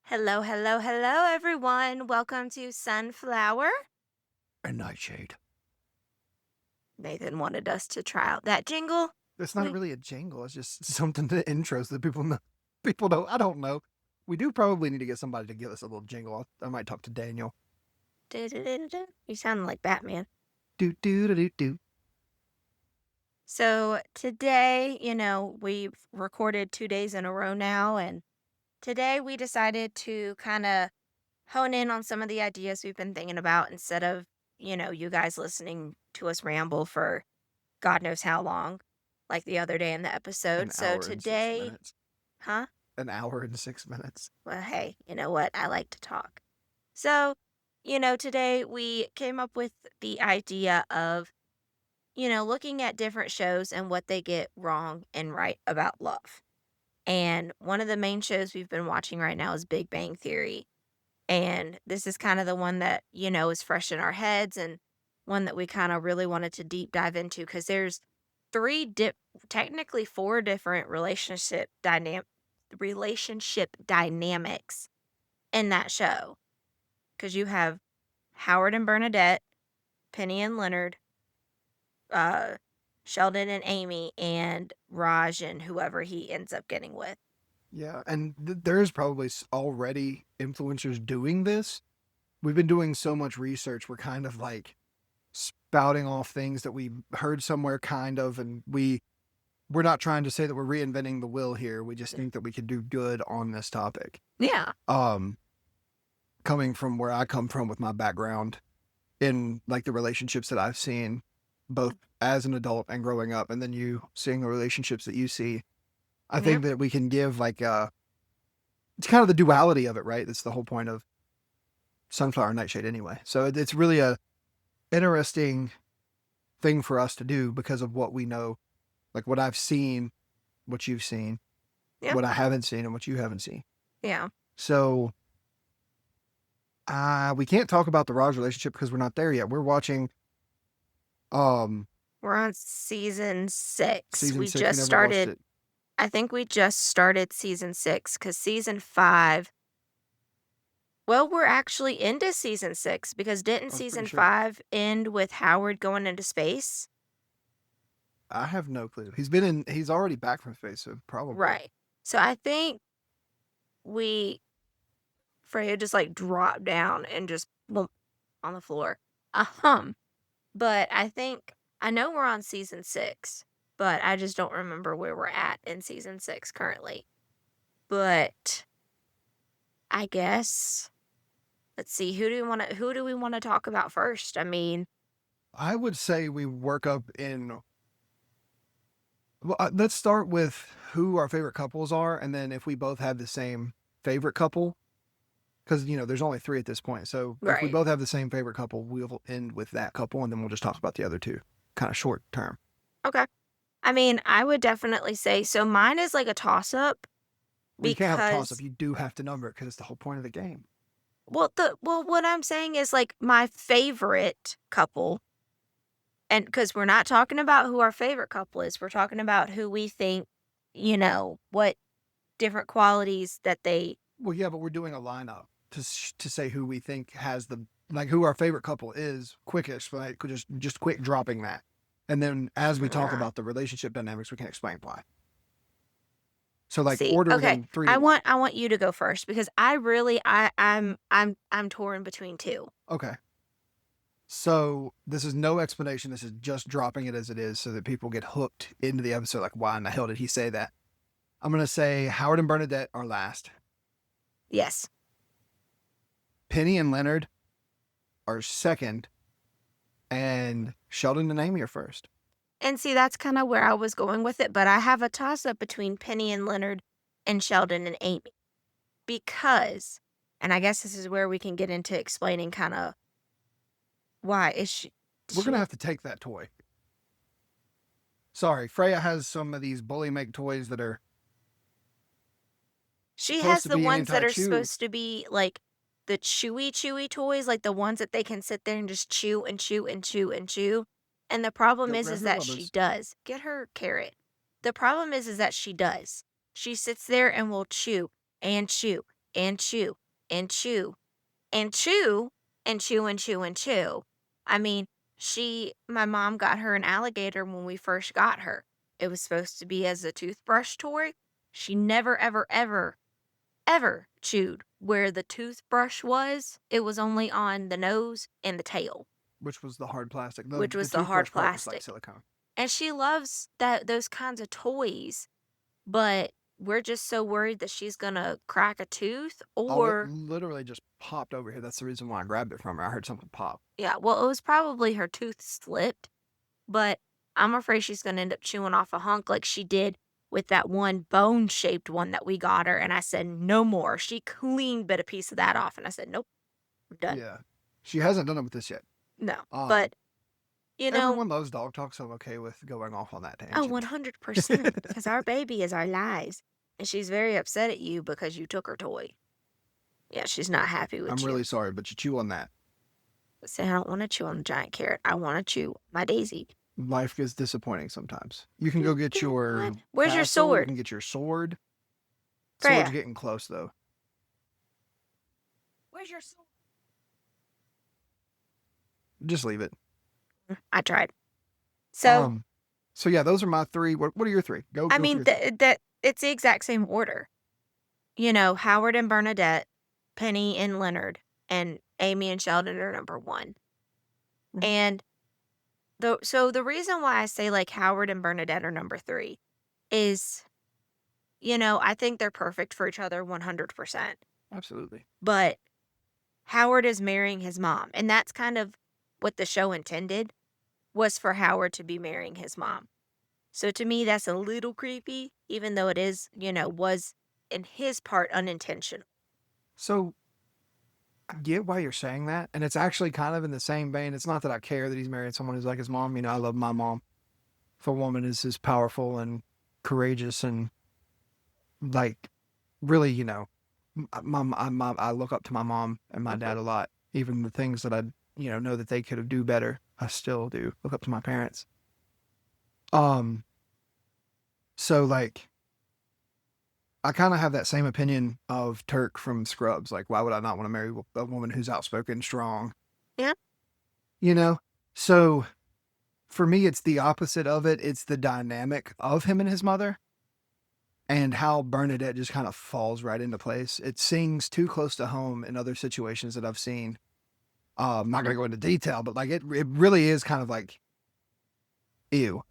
Hello, hello, hello, everyone. Welcome to Sunflower. And Nightshade. Nathan wanted us to try out that jingle. It's not We really a jingle. It's just something to intros that people know. People don't. I don't know. We do probably need to get somebody to give us a little jingle. I might talk to Daniel. You sound like Batman. Do do do do do. So today, we've recorded 2 days in a row now, and today we decided to kind of hone in on some of the ideas we've been thinking about instead of, you guys listening to us ramble for God knows how long, like the other day in the An episode. So hour and six today, minutes. huh? An hour and 6 minutes. Well, hey, you know what? I like to talk. So, today we came up with the idea of, looking at different shows and what they get wrong and right about love. And one of the main shows we've been watching right now is Big Bang Theory. And this is kind of the one that, is fresh in our heads and one that we kind of really wanted to deep dive into because there's technically four different relationship dynamics in that show. Because you have Howard and Bernadette, Penny and Leonard, uh, Sheldon and Amy, and Raj and whoever he ends up getting with. Yeah, and there's probably already influencers doing this. We've been doing so much research. We're kind of like spouting off things that we heard somewhere, kind of, and we're not trying to say that we're reinventing the wheel here. We just think that we could do good on this topic. Yeah. Um, Coming from where I come from with my background in like the relationships that I've seen both as an adult and growing up, and then you seeing the relationships that you see, I Yep. think that we can give like it's kind of the duality of it, right? That's the whole point of Sunflower and Nightshade anyway. So it's really a interesting thing for us to do because of what we know, like what I've seen, what you've seen, Yep. what I haven't seen, and what you haven't seen. Yeah. So we can't talk about the Raj relationship because we're not there yet. We're watching um We're on season 6. season We 6. We just never watched started, it. I think we just started season 6 because season 5, well, we're actually into season 6 because didn't I'm pretty season sure. 5 end with Howard going into space? I have no clue. He's already back from space, so probably. Right. So I think we Freya just like dropped down and just boom on the floor. But I know we're on season 6, but I just don't remember where we're at in season 6 currently. But I guess let's see, who do we want to talk about first? I mean, I would say we work up in. Well, let's start with who our favorite couples are, and then if we both have the same favorite couple, because there's only three at this point. So if we right. both have the same favorite couple, we'll end with that couple, and then we'll just talk about the other two, kind of short term. Okay. I mean, I would definitely say so mine is like a toss up Well, you can't have a toss up. because You do have to number it because it's the whole point of the game. what I'm saying is like my favorite couple. And because we're not talking about who our favorite couple is, we're talking about who we think, what different qualities that they. Well, yeah, but we're doing a lineup to say who we think has the like who our favorite couple is. Quickest, right? Just quick dropping that, and then as we talk uh, about the relationship dynamics, we can explain why. So like See, order okay, them 3 to 1. I want you to go first because I really, I'm torn between two. Okay. So this is no explanation. This is just dropping it as it is so that people get hooked into the episode. Like, why in the hell did he say that? I'm gonna say Howard and Bernadette are last. Yes. Penny and Leonard are second, and Sheldon and Amy are first. And see, that's kind of where I was going with it, but I have a toss up between Penny and Leonard and Sheldon and Amy because, and I guess this is where we can get into explaining kind of why is she, We're gonna she have to take that toy. Sorry, Freya has some of these bully make toys that are She supposed has to the be ones that are anti-chew. supposed to be like the chewy toys, like the ones that they can sit there and just chew and chew and chew and chew. And the problem Go is grab your that she rubbers. does. Get her carrot. The problem is that she does. She sits there and will chew and chew and chew and chew and chew and chew and chew and chew. I mean, my mom got her an alligator when we first got her. It was supposed to be as a toothbrush toy. She never, ever, ever, ever chewed where the toothbrush was. It was only on the nose and the tail, Which was the hard plastic. which The was the hard toothbrush part was like plastic. silicone. And she loves those kinds of toys, but we're just so worried that she's gonna crack a tooth Oh, it or literally just popped over here. That's the reason why I grabbed it from her. I heard something pop. yeah, well, it was probably her tooth slipped, but I'm afraid she's gonna end up chewing off a hunk like she did with that one bone-shaped one that we got her, and I said, "No more." She clean bit a piece of that off, and I said, "Nope, I'm done." Yeah. She hasn't done it with this yet. No, Um, but, you know Everyone loves dog talk, so I'm okay with going off on that oh, tangent. 100%, because our baby is our lives, and she's very upset at you because you took her toy. Yeah, she's not happy with I'm you. really sorry, but you chew on that. Say, I don't wanna chew on the giant carrot, I wanna chew my daisy. Life gets disappointing sometimes. You can go get your What? Where's your castle, you sword? can get your sword. Sword's Freya, getting close, though. where's your sword? Just leave it. I tried. So, So yeah, those are my three. What are your three? Go I for mean, your three. that it's the exact same order. You know, Howard and Bernadette, Penny and Leonard, and Amy and Sheldon are number 1. Mhm. And the reason why I say, like, Howard and Bernadette are number 3 is, I think they're perfect for each other 100%. Absolutely. But Howard is marrying his mom, and that's kind of what the show intended, was for Howard to be marrying his mom. So to me, that's a little creepy, even though it is, was in his part unintentional. So I get why you're saying that, and it's actually kind of in the same vein. It's not that I care that he's married someone who's like his mom. I love my mom. If a woman is as powerful and courageous and like really, I look up to my mom and my dad a lot. Even the things that I, know that they could have do better, I still do look up to my parents. So like, I kind of have that same opinion of Turk from Scrubs. Like, why would I not want to marry a woman who's outspoken, strong? Yeah. You know? So for me, it's the opposite of it. It's the dynamic of him and his mother and how Bernadette just kind of falls right into place. It sings too close to home in other situations that I've seen. I'm not going to go into detail, but like it really is kind of like, ew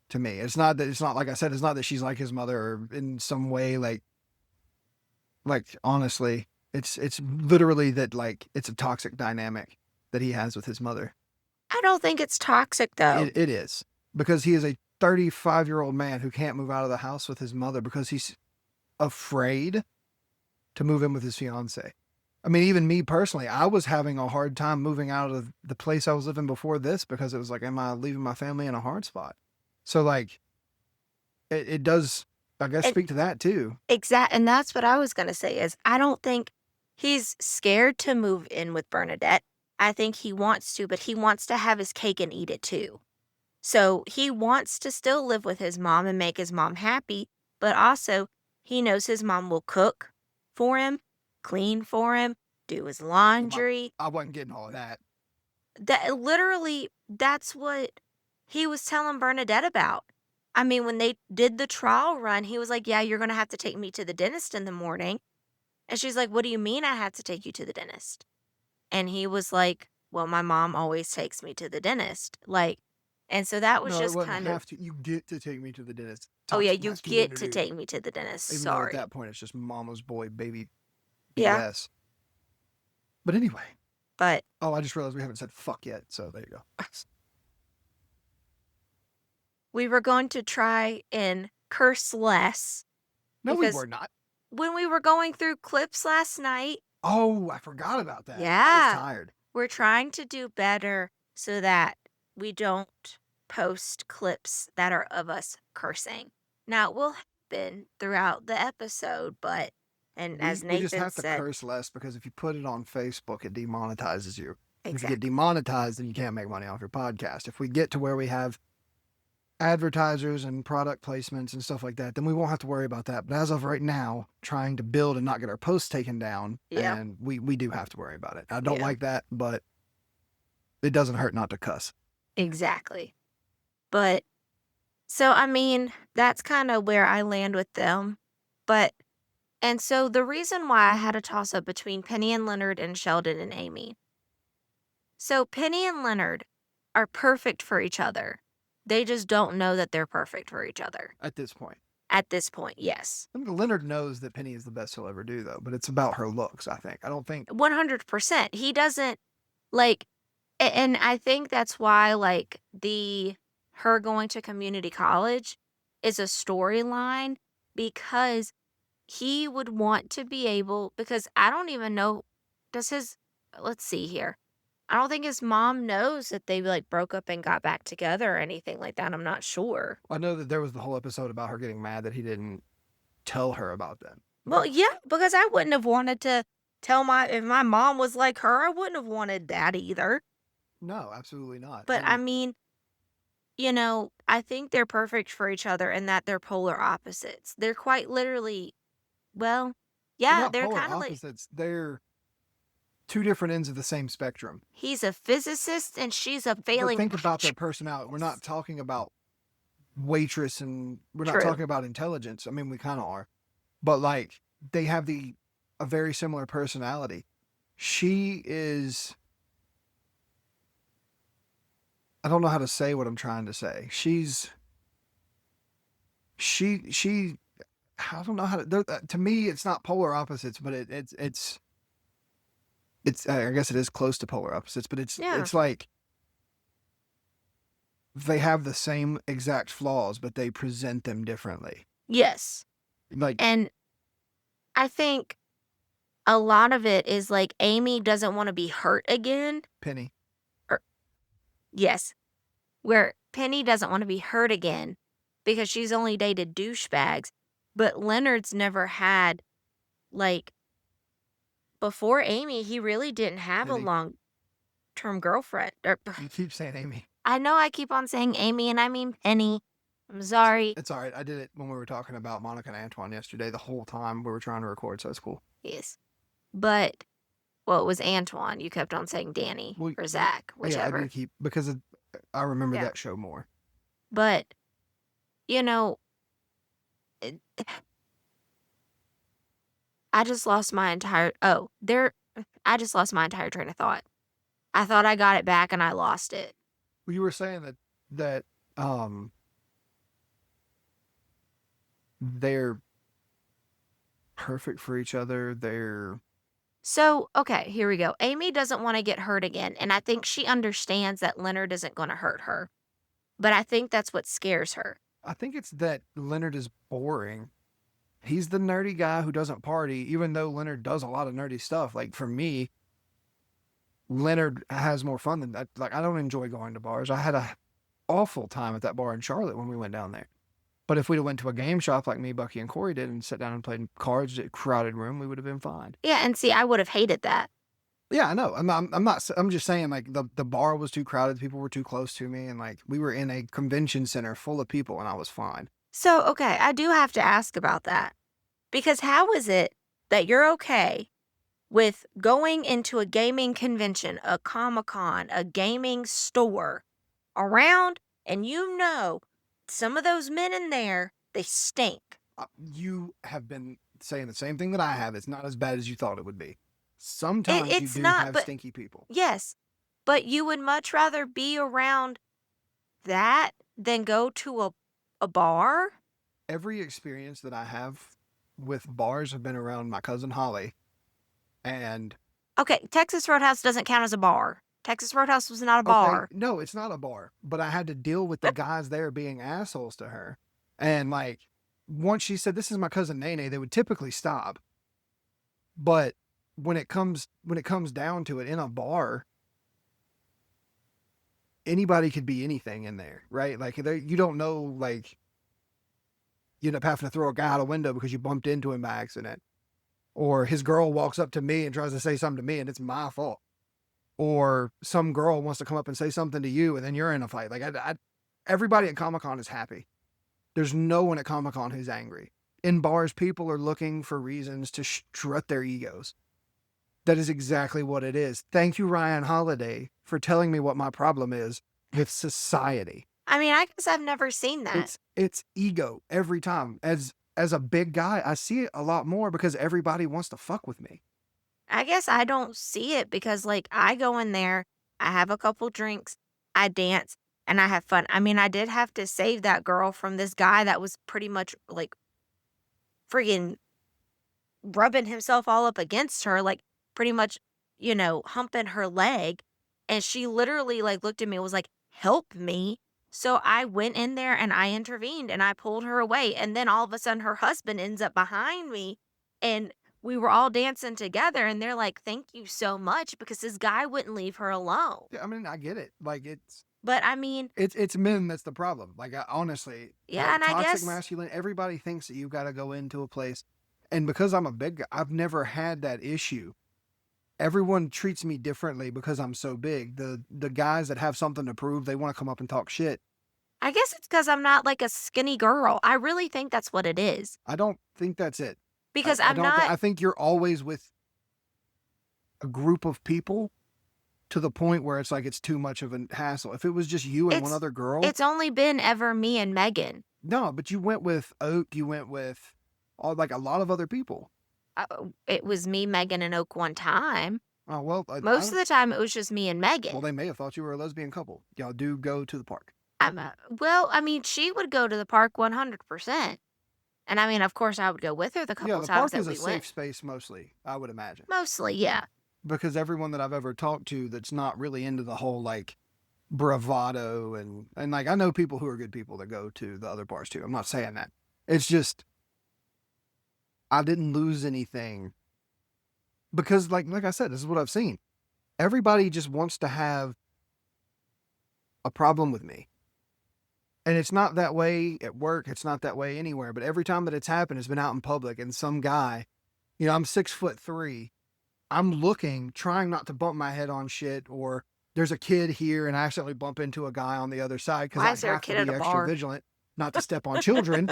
to me. It's not like I said, it's not that she's like his mother or in some way like honestly, it's literally that like it's a toxic dynamic that he has with his mother. I don't think it's toxic, though. It is because he is a 35-year-old man who can't move out of the house with his mother because he's afraid to move in with his fiance. I mean, even me personally, I was having a hard time moving out of the place I was living before this because it was like, am I leaving my family in a hard spot? So like, it does, I guess, And speak to that too. and that's what I was gonna say is I don't think he's scared to move in with Bernadette. I think he wants to, but he wants to have his cake and eat it too. So he wants to still live with his mom and make his mom happy, but also he knows his mom will cook for him, clean for him, do his laundry. I wasn't getting all of that. That's what he was telling Bernadette about. I mean, when they did the trial run, he was like, "Yeah, you're gonna have to take me to the dentist in the morning." And she's like, "What do you mean I have to take you to the dentist?" And he was like, "Well, my mom always takes me to the dentist." Like, and so that was No, it just wasn't kind of, have to. You get to take me to the dentist. oh yeah, Toxic you get to masculinity. take me to the dentist. Even though at Sorry. that point it's just mama's boy, baby Yeah, BS. But anyway. but Oh, I just realized we haven't said fuck yet. So there you go. we were going to try and curse less No, we because were not. when we were going through clips last night, Oh, I forgot about that. I was yeah, tired. we're trying to do better so that we don't post clips that are of us cursing. Now, it will happen throughout the episode, but, and as We just Nathan have to said, curse less because if you put it on Facebook, it demonetizes you. If you get exactly. demonetized, then you can't make money off your podcast. If we get to where we have advertisers and product placements and stuff like that, then we won't have to worry about that. But as of right now, trying to build and not get our posts taken down, Yeah. and we do have to worry about it. I don't Yeah. like that, but it doesn't hurt not to cuss. Exactly. But so I mean, that's kind of where I land with them. But and so the reason why I had a toss up between Penny and Leonard and Sheldon and Amy. So Penny and Leonard are perfect for each other. They just don't know that they're perfect for each other At this point, at this point. Yes. I mean, Leonard knows that Penny is the best he'll ever do, though. But it's about her looks. I think. I don't think 100%. He doesn't like and I think that's why like the her going to community college is a storyline because he would want to be able because I don't even know does his let's see here. I don't think his mom knows that they like broke up and got back together or anything like that. I'm not sure. I know that there was the whole episode about her getting mad that he didn't tell her about them. Well, yeah, because I wouldn't have wanted to tell my if my mom was like her, I wouldn't have wanted that either. No, absolutely not. But I mean, I think they're perfect for each other and that they're polar opposites. They're quite literally, well, They're yeah, not they're polar kind of like opposites. They're two different ends of the same spectrum. he's a physicist and she's a But failing think about their personality. We're not talking about waitress and we're not True. talking about intelligence. I mean, we kind of are, but like they have a very similar personality. She is, I don't know how to say what I'm trying to say. She, I don't know how to me, it's not polar opposites, but I guess it is close to polar opposites, but Yeah. it's like they have the same exact flaws, but they present them differently. Yes. Like And I think a lot of it is like Amy doesn't want to be hurt again. Penny. Or yes, where Penny doesn't want to be hurt again because she's only dated douchebags, but Leonard's never had like before Amy, he really didn't have a Penny. long-term girlfriend. Or, You keep saying Amy. I know I keep on saying Amy and I mean Penny. I'm sorry. It's all right. I did it when we were talking about Monica and Antoine yesterday. The whole time we were trying to record, so it's cool. Yes. But well, it was Antoine. You kept on saying Danny Well, or Zach, yeah, I whichever. did keep because I remember Yeah. that show more. But you know, it, I just lost my entire I just lost my entire train of thought. I thought I got it back and I lost it. Well, you were saying that they're perfect for each other. So, okay, here we go. Amy doesn't want to get hurt again, and I think she understands that Leonard isn't going to hurt her. But I think that's what scares her. I think it's that Leonard is boring. He's the nerdy guy who doesn't party, even though Leonard does a lot of nerdy stuff. Like for me, Leonard has more fun than that. Like I don't enjoy going to bars. I had a awful time at that bar in Charlotte when we went down there. But if we'd have went to a game shop like me, Bucky, and Corey did and sat down and played cards at a crowded room, we would have been fine. Yeah, and see, I would have hated that. Yeah, I know. I'm just saying like the bar was too crowded. People were too close to me. And like we were in a convention center full of people and I was fine. So, okay, I do have to ask about that. Because how is it that you're okay with going into a gaming convention, a Comic-Con, a gaming store around, and some of those men in there, they stink. You have been saying the same thing that I have. It's not as bad as you thought it would be. Sometimes you It's do not, have but stinky people. yes, but you would much rather be around that than go to a bar? Every experience that I have with bars have been around my cousin Holly. And Okay, Texas Roadhouse doesn't count as a bar. Texas Roadhouse was not a okay, bar. no, it's not a bar, but I had to deal with the guys there being assholes to her. And like once she said, "This is my cousin Nene," they would typically stop. But when it comes down to it in a bar, anybody could be anything in there, right? Like you don't know, like you end up having to throw a guy out a window because you bumped into him by accident, or his girl walks up to me and tries to say something to me and it's my fault, or some girl wants to come up and say something to you and then you're in a fight. Like Everybody at Comic-Con is happy. There's no one at Comic-Con who's angry. In bars, people are looking for reasons to strut their egos. That is exactly what it is. Thank you, Ryan Holiday, for telling me what my problem is with society. I mean, I guess I've never seen that. It's ego every time. As a big guy, I see it a lot more because everybody wants to fuck with me. I guess I don't see it because, like, I go in there, I have a couple drinks, I dance, and I have fun. I mean, I did have to save that girl from this guy that was pretty much, like, friggin' rubbing himself all up against her, like, pretty much, humping her leg, and she literally, like, looked at me and was like, "Help me." So I went in there and I intervened and I pulled her away, and then all of a sudden her husband ends up behind me, and we were all dancing together, and they're like, "Thank you so much," because this guy wouldn't leave her alone. Yeah, I mean, I get it. Like But, I mean, it's men that's the problem. Like honestly, yeah, and I toxic guess masculine. Everybody thinks that you got to go into a place, and because I'm a big guy, I've never had that issue. Everyone treats me differently because I'm so big. The guys that have something to prove, they want to come up and talk shit. it's because 'cause I'm not, like, a skinny girl. I really think that's what it is, I don't think that's it. because I I'm don't. not. I think you're always with a group of people to the point where it's like it's too much of a hassle. If it was just you and one It's other girl, it's only been ever me and Megan. no, but you went with Oak, you went with all like a lot of other people. It was me, Megan, and Oak one time. Oh well, Most of the time, it was just me and well Megan. they may have thought you were a lesbian couple. Y'all do go to the park. Well, I mean, she would go to the park 100%. And I mean, of course, I would go with her the Yeah, couple the times park that is a we safe went. space mostly, I would imagine, Mostly, yeah. because everyone that I've ever talked to that's not really into the whole like bravado and like I know people who are good people that go to the other bars too. I'm not saying that. It's just I didn't lose anything because like I said, this is what I've seen. Everybody just wants to have a problem with me. And it's not that way at work, it's not that way anywhere, but every time that it's happened, it's been out in public and some guy, I'm 6'3". I'm looking, trying not to bump my head on shit, or there's a kid here and I accidentally bump into a guy on the other side because Why I is there a have to kid at be a extra bar? vigilant not to step on children.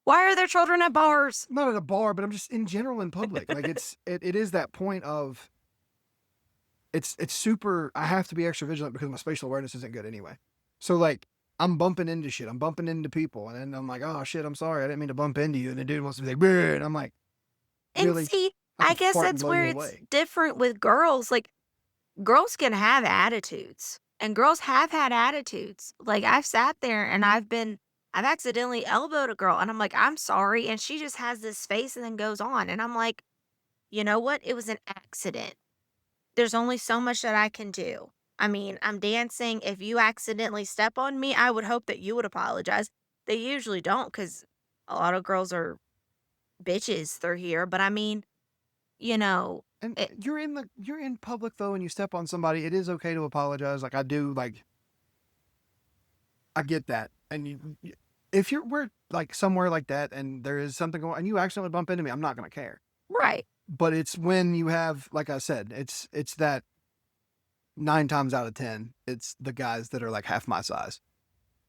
Why are there children at bars? Not at a bar, but I'm just in general in public. Like it is that point of it's super. I have to be extra vigilant because my spatial awareness isn't good anyway. So like I'm bumping into shit. I'm bumping into people, and then I'm like, oh shit, I'm sorry, I didn't mean to bump into you. And the dude wants to be like, "Bleh," and I'm like, And really? see, I I could guess fart and that's blow where you it's away. different with girls. Like, girls can have attitudes, and girls have had attitudes. Like, I've sat there and I've accidentally elbowed a girl, and I'm like, "I'm sorry," and she just has this face and then goes on, and I'm like, "You know what? It was an accident. There's only so much that I can do. I mean, I'm dancing. If you accidentally step on me, I would hope that you would apologize." They usually don't, because a lot of girls are bitches through here, but I mean, you know, And it you're in public though, and you step on somebody. It is okay to apologize. Like I do. Like I get that. And if we're like somewhere like that, and there is something going, and you accidentally bump into me, I'm not gonna care. right. But it's when you have, like I said, it's that 9 times out of 10, it's the guys that are like half my size.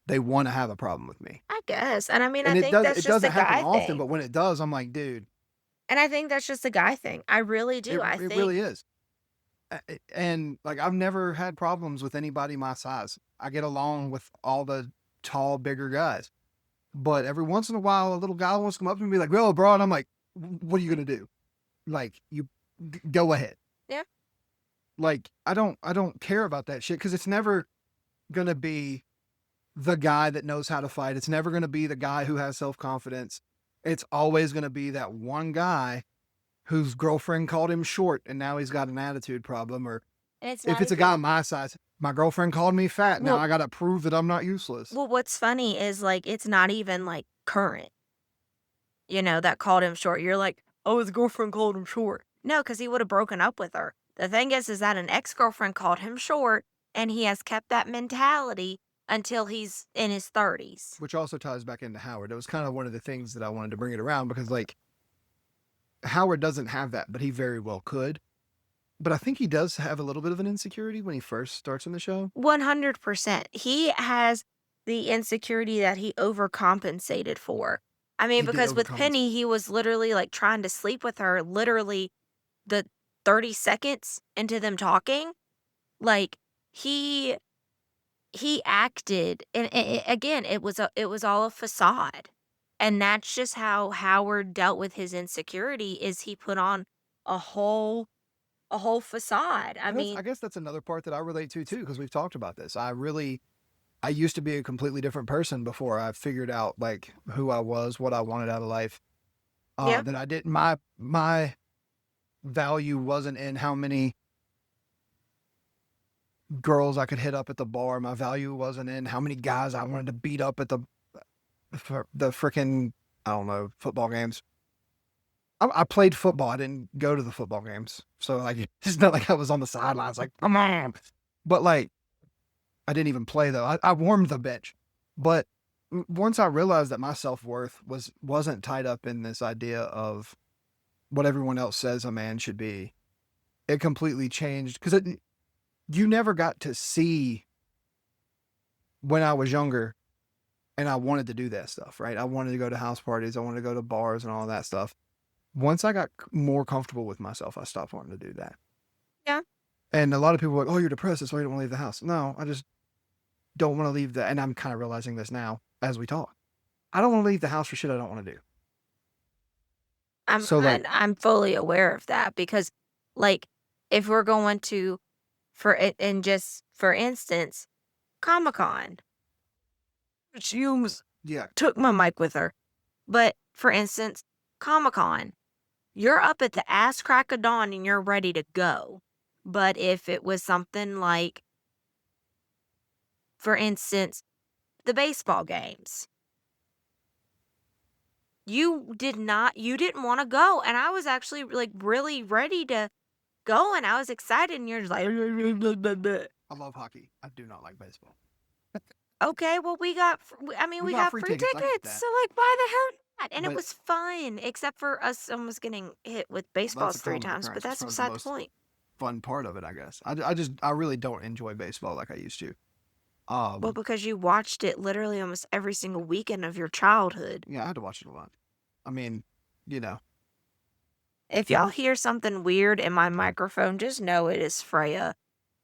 They want to have a problem with me, I guess, and I mean, I and think that's it just a doesn't happen guy often. thing, But when it does, I'm like, dude, and I think that's just a guy thing. I really do. I it think really is. And like I've never had problems with anybody my size. I get along with all the tall, bigger guys. But every once in a while, a little guy wants to come up to me and be like, "Well, bro," and I'm like, "What are you gonna do? Like, you go ahead." yeah. Like, I don't care about that shit because it's never gonna be the guy that knows how to fight. It's never gonna be the guy who has self confidence. It's always gonna be that one guy whose girlfriend called him short and now he's got an attitude problem, or And it's if not it's a even guy my size, my girlfriend called me fat. Now well, I got to prove that I'm not useless. what's funny is, like, it's not even, like, current, that called him short. You're like, "Oh, his girlfriend called him short." No, because he would've broken up with her. The thing is that an ex-girlfriend called him short, and he has kept that mentality until he's in his 30s. Which also ties back into Howard. It was kind of one of the things that I wanted to bring it around because, like, Howard doesn't have that, but he very well could. But I think he does have a little bit of an insecurity when he first starts in the show. 100%. He has the insecurity that he overcompensated for. I mean, He did because with overcompensate. Penny, he was literally, like, trying to sleep with her literally the 30 seconds into them talking. Like, he he acted and again, it was all a facade, and that's just how Howard dealt with his insecurity is he put on a whole facade. I And mean I guess that's another part that I relate to too, because we've talked about this. I used to be a completely different person before I figured out like who I was, what I wanted out of life. yeah, That I didn't my value wasn't in how many girls I could hit up at the bar. My value wasn't in how many guys I wanted to beat up at the freaking, I don't know, football games. I played football. I didn't go to the football games, so like it's not like I was on the sidelines like come on. But like I didn't even play though. I warmed the bench, but once I realized that my self worth wasn't tied up in this idea of what everyone else says a man should be, it completely changed because you never got to see when I was younger and I wanted to do that stuff, right? I wanted to go to house parties, I wanted to go to bars and all that stuff. Once I got more comfortable with myself, I stopped wanting to do that. yeah. And a lot of people were like, "Oh, you're depressed. That's why you don't want to leave the house." No, I just don't want to leave that. And I'm kind of realizing this now as we talk. I don't want to leave the house for shit I don't want to do. So like, I'm fully aware of that because, like, if we're going to for it and just for instance, Comic-Con, which Humes yeah, took my mic with her. But for instance, Comic-Con, you're up at the ass crack of dawn and you're ready to go. But if it was something like, for instance, the baseball games, you didn't want to go. And I was actually like really ready to go and I was excited and you're just like, I love hockey. I do not like baseball. okay, well, I mean, We we got got free free tickets. I get tickets. that. So, like, why the hell not? And it But was fun, except for us almost getting hit with that's a baseballs three common times, but occurrence. It's that's probably the beside the most point. fun part of it, I guess. I really don't enjoy baseball like I used to. Well, Um, because you watched it literally almost every single weekend of your childhood. yeah, I had to watch it a lot. I mean, you know, If y'all hear something weird in my microphone, just know it is Freya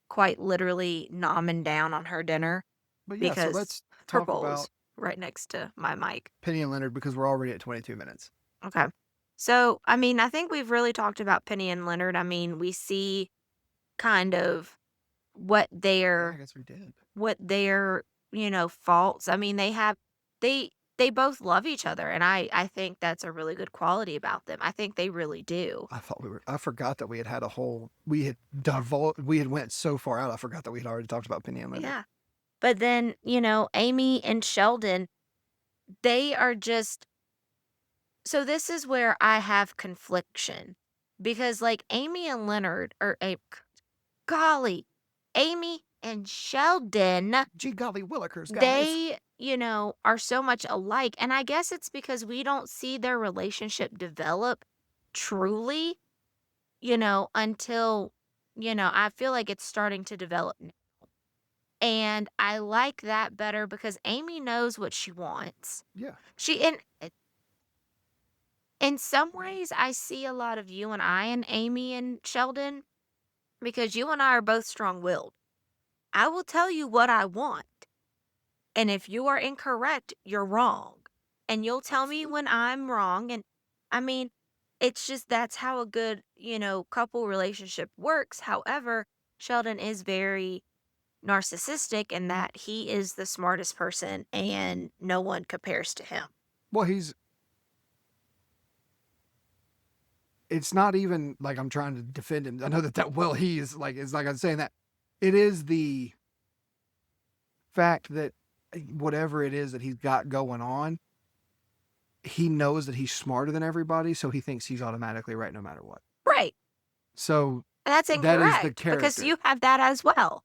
quite literally nomming down on her dinner but yeah. So because let's her talk bowl's about right next to my mic. Penny and Leonard because we're already at 22 minutes. Okay. So, I mean, I think we've really talked about Penny and Leonard. I mean, we see kind of what Yeah, I their guess we did. what their, faults. I mean, they they both love each other and I think that's a really good quality about them. I think they really do. I forgot that we had a whole. We had went so far out. I forgot that we had already talked about Penny and Leonard. Yeah. But then, Amy and Sheldon, they are just so this is where I have confliction because like Amy and Leonard or a golly, Amy and Sheldon, Gee golly willikers, guys. they, are so much alike. And I guess it's because we don't see their relationship develop truly, until, I feel like it's starting to develop now. And I like that better because Amy knows what she wants. Yeah, She in some ways I see a lot of you and I and Amy and Sheldon because you and I are both strong-willed. I will tell you what I want. And if you are incorrect, you're wrong. And you'll tell me when I'm wrong. And I mean, it's just that's how a good, couple relationship works. However, Sheldon is very narcissistic in that he is the smartest person and no one compares to him. well, it's not even like I'm trying to defend him. I know that he is like, it's like I'm saying that it is the fact that whatever it is that he's got going on, he knows that he's smarter than everybody, so he thinks he's automatically right no matter what. Right. So And that's that is the incorrect because character. you have that as well.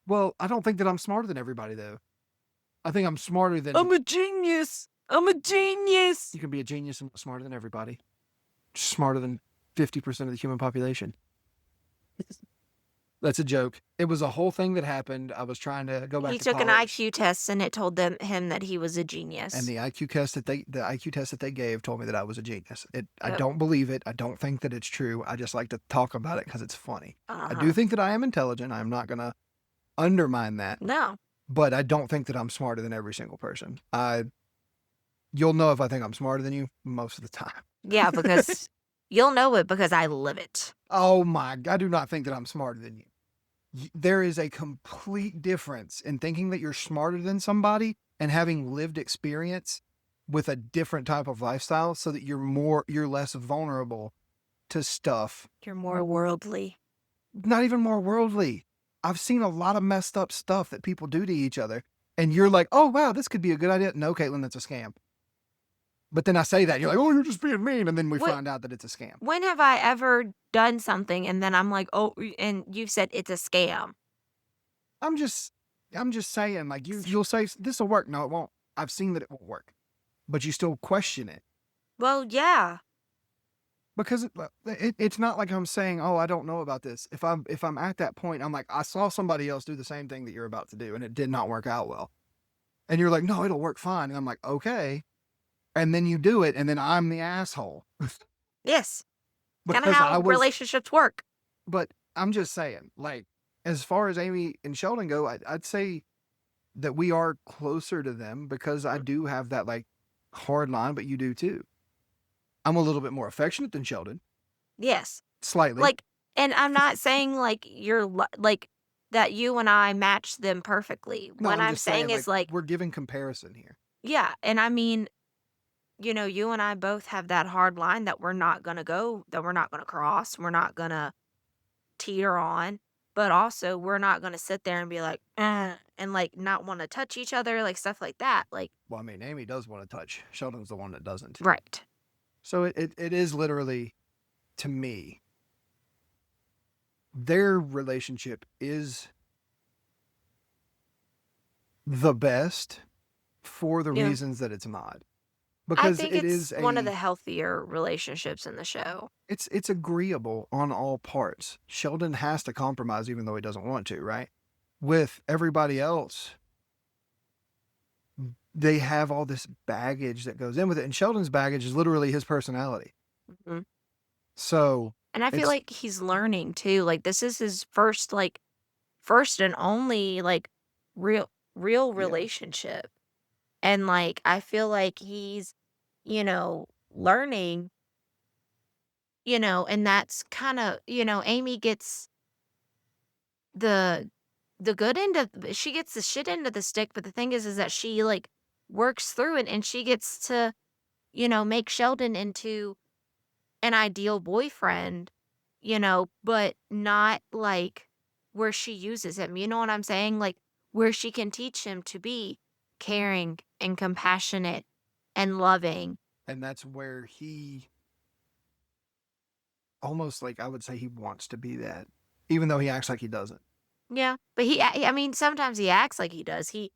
Well, I don't think that I'm smarter than everybody though. I think I'm smarter than I'm a genius. I'm a genius. you can be a genius and smarter than everybody. Smarter than 50% of the human population. That's a joke. It was a whole thing that happened. I was trying to go back He to took an college, IQ test and it told him that he was a and genius. the IQ test that they gave told me that I was a genius. I Yep. don't believe it. I don't think that it's true. I just like to talk about it because it's funny. I do Uh-huh. think that I am intelligent. I'm not gonna undermine that, No. but I don't think that I'm smarter than every single person. You'll know if I think I'm smarter than you most of the time. Yeah, because you'll know it because I live it. Oh my, I do not think that I'm smarter than you. There is a complete difference in thinking that you're smarter than somebody and having lived experience with a different type of lifestyle so that you're less vulnerable to stuff. You're more worldly. Not even more worldly. I've seen a lot of messed up stuff that people do to each other, and you're like, oh wow, this could be a good idea. No, Caitlin, that's a scam. But then I say that, you're like, oh, you're just being mean, and then we What find out that it's a scam. when have I ever done something and then I'm like, "Oh," and you've said it's a scam? I'm just I'm just saying, like you'll say this will work. No, it won't. I've seen that it won't work. But you still question it. Well, yeah. Because it's not like I'm saying, oh, I don't know about this. If I'm at that point, I'm like, I saw somebody else do the same thing that you're about to do, and it did not work out well. And you're like, no, it'll work fine. And I'm like, okay. And then you do it, and then I'm the asshole Yes. Kinda because I how was. relationships work. But I'm just saying, like, as far as Amy and Sheldon go, I'd say that we are closer to them because I do have that like hard line, but you do too. I'm a little bit more affectionate than Sheldon, Yes. slightly. Like, and I'm not saying, like, you're like, that you and I match them perfectly. No, What I'm I'm just saying, saying like, is, like, we're giving comparison here. yeah, and I mean, you and I both have that hard line that we're not gonna cross, we're not gonna teeter on, but also we're not gonna sit there and be like, and, like, not wanna touch each other, like, stuff like that, like Well, I mean, Amy does want to touch. Sheldon's the one that doesn't. right. So it is literally, to me, their relationship is the best for the Yeah. reasons that it's not. I Because think it it's is one of the a healthier relationships in the show. it's agreeable on all parts. Sheldon has to compromise even though he doesn't want to, right? With everybody else, they have all this baggage that goes in with it. And Sheldon's baggage is literally his personality. Mhm. So And I feel it's like he's learning too, like, this is his first, like first and only, like, real yeah. relationship, and, like, I feel like he's, learning, and that's kinda Amy gets the the good end of she gets the shit end of the stick, but the thing is that she, like, works through it, and she gets to, make Sheldon into an ideal boyfriend, but not like where she uses him. You know what I'm saying? Like where she can teach him to be caring and compassionate and loving. And that's where he almost like I would say he wants to be that, even though he acts like he doesn't. Yeah. But I mean, sometimes he acts like he does. He,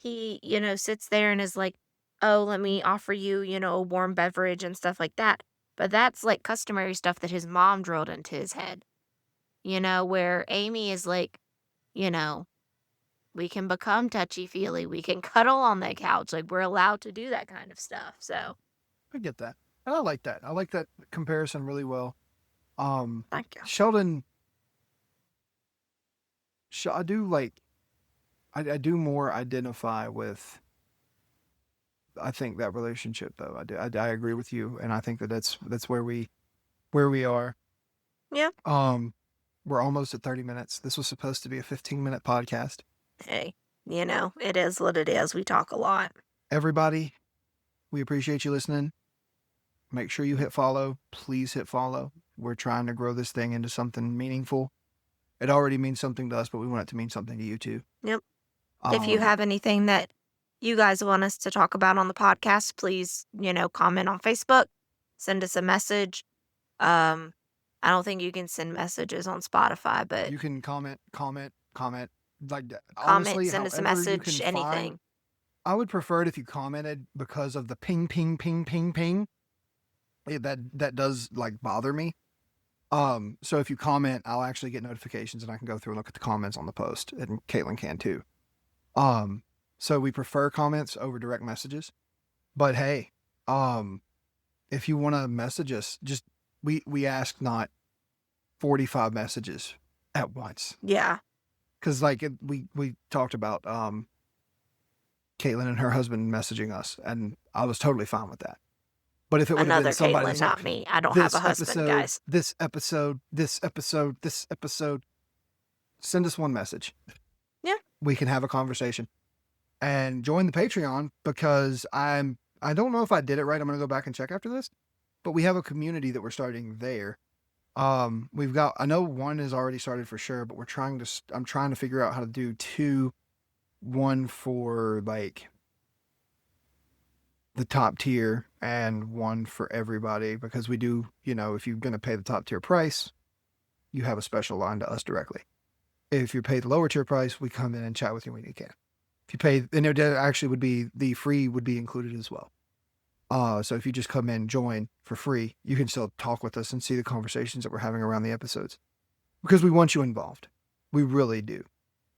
sits there and is like, "Oh, let me offer you, a warm beverage and stuff like that." But that's like customary stuff that his mom drilled into his head. Where Amy is like, you know, we can become touchy-feely, we can cuddle on the couch, like, we're allowed to do that kind of stuff, so I get that. And I like that. I like that comparison really well. thank you. Sheldon, I do like, I do more identify with, I think that relationship though. I agree with you. And I think that that's where we are. Yeah. Um, we're almost at 30 minutes. This was supposed to be a 15-minute podcast. Hey, it is what it is, we talk a lot. Everybody, we appreciate you listening. Make sure you hit follow. Please hit follow. We're trying to grow this thing into something meaningful. It already means something to us, but we want it to mean something to you too. Yep. If you Um, have anything that you guys want us to talk about on the podcast, please, comment on Facebook, send us a message. Um, I don't think you can send messages on Spotify, but you can comment. Like comment, honestly, send us a however you message, can find. anything. I would prefer it if you commented because of the ping, ping, ping, ping, ping. That does like bother me. So if you comment, I'll actually get notifications and I can go through and look at the comments on the post, and Caitlin can too. Um, so we prefer comments over direct messages. But hey, um, if you want to message us, just we ask not 45 messages at once, Yeah. because like we talked about Caitlin and her husband messaging us, and I was totally fine with that. But if it would have been Another somebody Caitlin, that's like not me. I don't have a this husband, episode, guys. this episode, this episode, this episode, send us one message. Yeah. We can have a conversation and join the Patreon, because I don't know if I did it right. I'm gonna go back and check after this, but we have a community that we're starting there. We've got, I know one is already started for sure, but I'm trying to figure out how to do two, one for like the top tier and one for everybody, because we do, if you're going to pay the top tier price, you have a special line to us directly. If you pay the lower tier price, we come in and chat with you when you can. If you pay, and it actually would be, the free would be included as well. So if you just come in, join for free, you can still talk with us and see the conversations that we're having around the episodes, because we want you involved. We really do.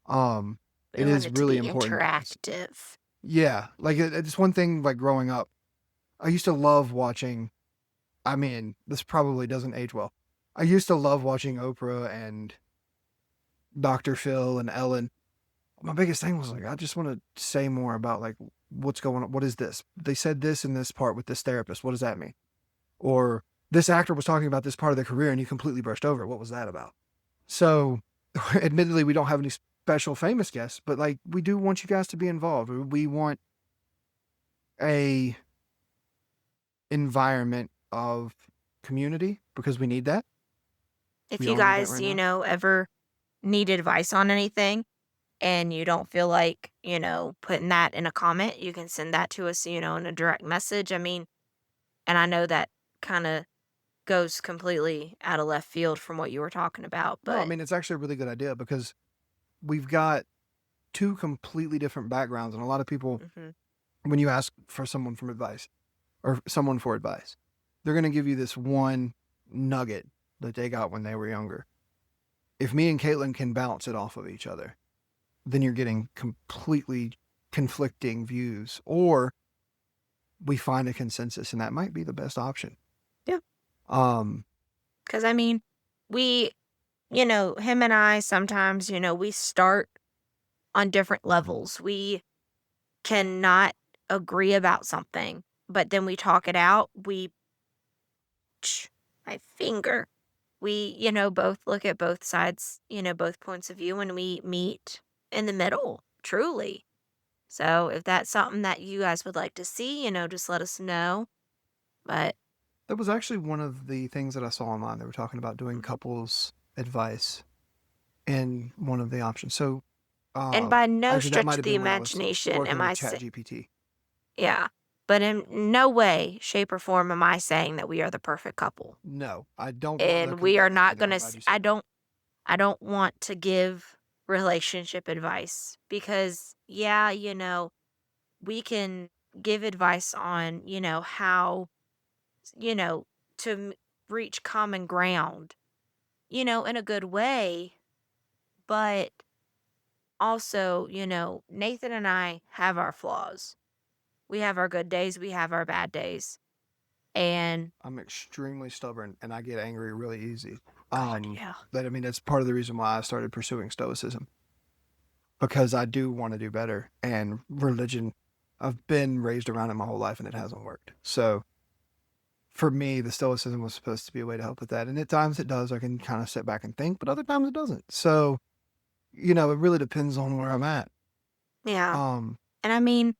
We It want is it to really be important. interactive. Yeah. Like it's one thing, like growing up, I used to love watching, I mean, this probably doesn't age well. I used to love watching Oprah and Dr. Phil and Ellen. My biggest thing was like, I just want to say more about like what's going on. What is this? They said this in this part with this therapist. What does that mean? Or this actor was talking about this part of their career and you completely brushed over it. What was that about? So, admittedly, we don't have any special famous guests, but like we do want you guys to be involved. We want a environment of community, because we need that. If We you all need that guys, right now. ever need advice on anything and you don't feel like, putting that in a comment, you can send that to us, in a direct message. I mean, and I know that kind of goes completely out of left field from what you were talking about, No, I but mean, it's actually a really good idea, because we've got two completely different backgrounds. And a lot of people, mhm. when you ask for someone from advice or someone for advice, they're going to give you this one nugget that they got when they were younger. If me and Caitlin can bounce it off of each other, then you're getting completely conflicting views, or we find a consensus, and that might be the best option. Yeah. Um, Because, I mean, we, him and I sometimes, we start on different levels. We cannot agree about something, but then we talk it out. My finger. We, both look at both sides, both points of view, and we meet in the middle, truly. So if that's something that you guys would like to see, just let us know. But that was actually one of the things that I saw online. They were talking about doing mhm. couples advice in one of the options. So, And by no actually, that stretch might of have the been when I was imagination working am with I ChatGPT. yeah. But in no way, shape, or form am I saying that we are the perfect couple. No, I don't want the And we are conclusion not either. I'm gonna glad you said that. I don't want to give relationship advice because yeah, we can give advice on, how, you know, to reach common ground, in a good way, but also, Nathan and I have our flaws. We have our good days, we have our bad days. And I'm extremely stubborn and I get angry really easy. God, yeah. I mean, that's part of the reason why I started pursuing Stoicism, because I do want to do better. And religion, I've been raised around it my whole life and it hasn't worked. So for me, the Stoicism was supposed to be a way to help with that. And at times it does. I can kind of sit back and think, but other times it doesn't. So, it really depends on where I'm at. Yeah. Um, And I mean,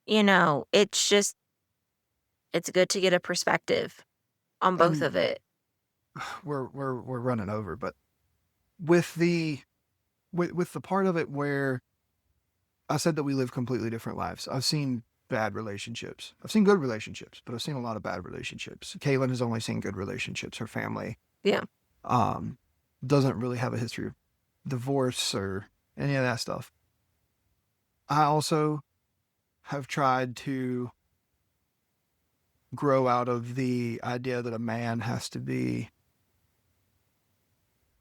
it's just it's good to get a perspective on both and of it. we're running over, but with the with the part of it where I said that we live completely different lives. I've seen bad relationships. I've seen good relationships, but I've seen a lot of bad relationships. Caitlin has only seen good relationships. Her family Yeah. um, doesn't really have a history of divorce or any of that stuff. I also have tried to grow out of the idea that a man has to be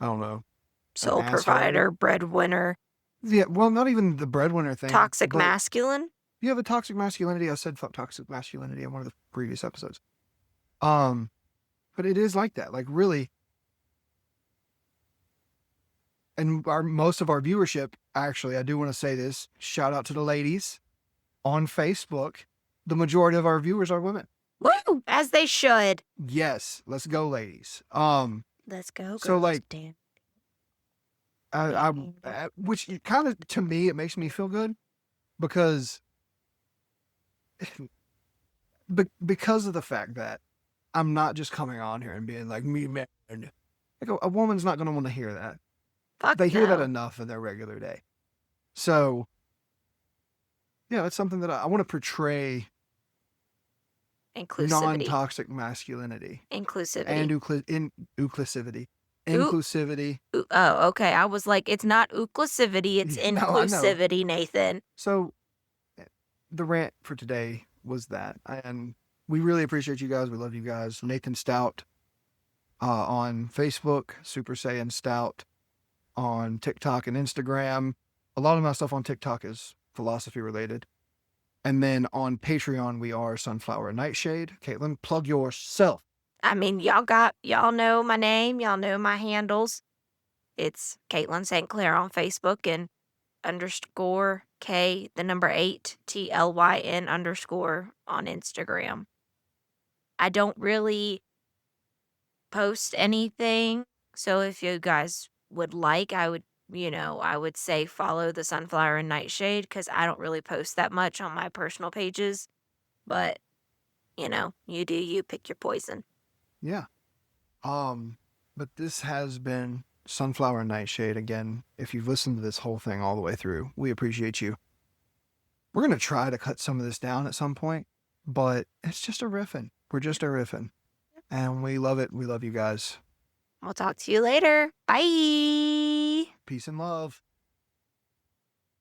I don't know, an Sole asshole. provider, breadwinner, Yeah, well, not even the breadwinner thing, toxic but masculine. you have a toxic masculinity. I said fuck toxic masculinity in one of the previous episodes. Um, but it is like that. Like really, and our most of our viewership, actually, I do want to say this. Shout out to the ladies on Facebook. The majority of our viewers are women. Woo! As they should. Yes, let's go, ladies. Let's go, So girls. like, Dan. which kind of to me, it makes me feel good because, because of the fact that I'm not just coming on here and being like me, man. Like a woman's not going to want to hear that. Fuck They hear that no. enough in their regular day. So yeah, it's something that I want to portray Inclusivity. non-toxic masculinity and Inclusivity. inclusivity. Ooh, Inclusivity. ooh, oh, okay. I was like, it's not inclusivity, it's No, I know. inclusivity, Nathan. So the rant for today was that, and we really appreciate you guys. We love you guys. Nathan Stout on Facebook, Super Saiyan Stout on TikTok and Instagram. A lot of my stuff on TikTok is philosophy related. And then on Patreon, we are Sunflower Nightshade. Caitlin, plug yourself. I mean, y'all know my name, y'all know my handles. It's Caitlin St. Clair on Facebook and underscore K, the number 8, TLYN underscore on Instagram. I don't really post anything. So if you guys would like, I would say follow the Sunflower and Nightshade because I don't really post that much on my personal pages. But, you do you, pick your poison. Yeah. But this has been Sunflower Nightshade again. If you've listened to this whole thing all the way through, we appreciate you. We're gonna try to cut some of this down at some point, but it's just a riffing. We're just a riffing. And we love it. We love you guys. We'll talk to you later. Bye. Peace and love.